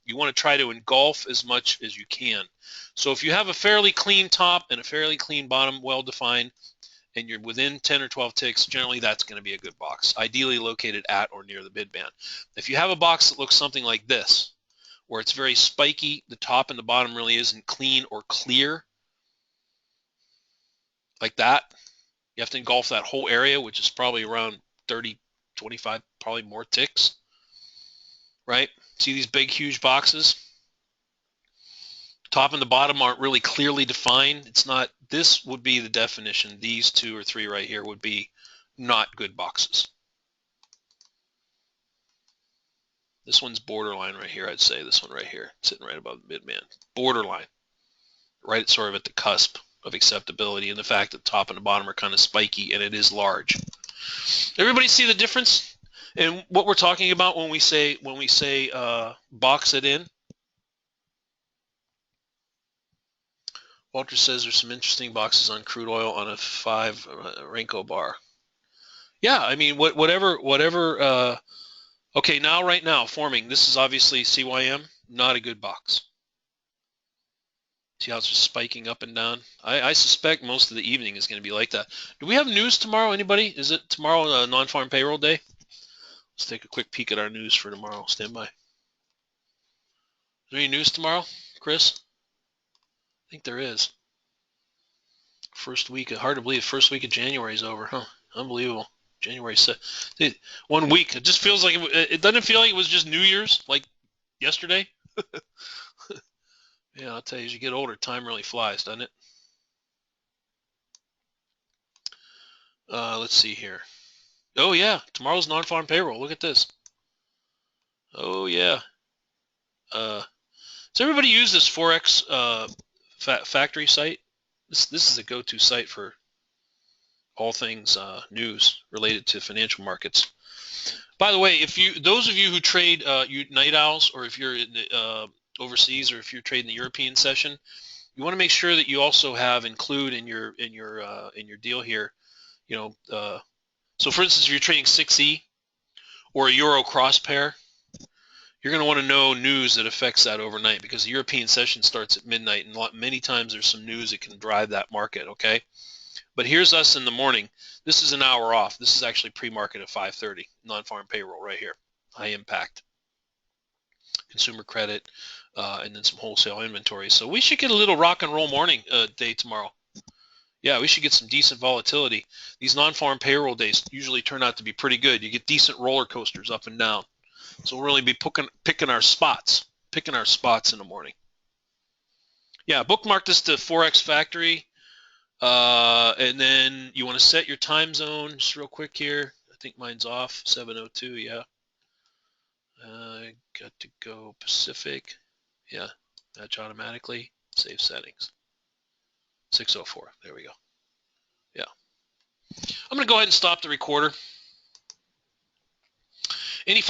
You want to try to engulf as much as you can. So if you have a fairly clean top and a fairly clean bottom, well-defined, and you're within 10 or 12 ticks, generally that's going to be a good box, ideally located at or near the bid band. If you have a box that looks something like this, where it's very spiky, the top and the bottom really isn't clean or clear, like that, you have to engulf that whole area, which is probably around 30, 25, probably more ticks, right? See these big, huge boxes? Top and the bottom aren't really clearly defined. It's not, this would be the definition. These 2 or 3 right here would be not good boxes. This one's borderline right here, I'd say. This one right here, sitting right above the mid-band. Borderline, right sort of at the cusp of acceptability, and the fact that the top and the bottom are kind of spiky, and it is large. Everybody see the difference in what we're talking about when we say box it in? Walter says there's some interesting boxes on crude oil on a 5 Renko bar. Yeah, I mean, whatever. Okay, right now, forming. This is obviously CYM, not a good box. See how it's just spiking up and down? I suspect most of the evening is going to be like that. Do we have news tomorrow, anybody? Is it tomorrow non-farm payroll day? Let's take a quick peek at our news for tomorrow. Stand by. Is there any news tomorrow, Chris? I think there is. First week, hard to believe, first week of January is over, huh? Unbelievable. January 7th. 1 week. It just feels like it doesn't feel like it was just New Year's, like yesterday. Yeah, I'll tell you, as you get older, time really flies, doesn't it? Let's see here. Oh, yeah, tomorrow's non-farm payroll. Look at this. Oh, yeah. Does everybody use this Forex factory site? This is a go-to site for all things news related to financial markets. By the way, those of you who trade night owls, or if you're in the, overseas, or if you're trading the European session, you want to make sure that you also include in your deal here. So for instance, if you're trading 6E or a Euro cross pair, you're going to want to know news that affects that overnight, because the European session starts at midnight, and many times there's some news that can drive that market. Okay. But here's us in the morning. This is an hour off. This is actually pre-market at 5:30. Non-farm payroll right here. High impact. Consumer credit, and then some wholesale inventory. So we should get a little rock and roll morning day tomorrow. Yeah, we should get some decent volatility. These non-farm payroll days usually turn out to be pretty good. You get decent roller coasters up and down. So we'll really be picking our spots in the morning. Yeah, bookmark this to Forex Factory. And then you want to set your time zone just real quick here. I think mine's off, 7:02, yeah. I got to go Pacific. Yeah, match automatically. Save settings. 6:04, there we go. Yeah. I'm going to go ahead and stop the recorder. Any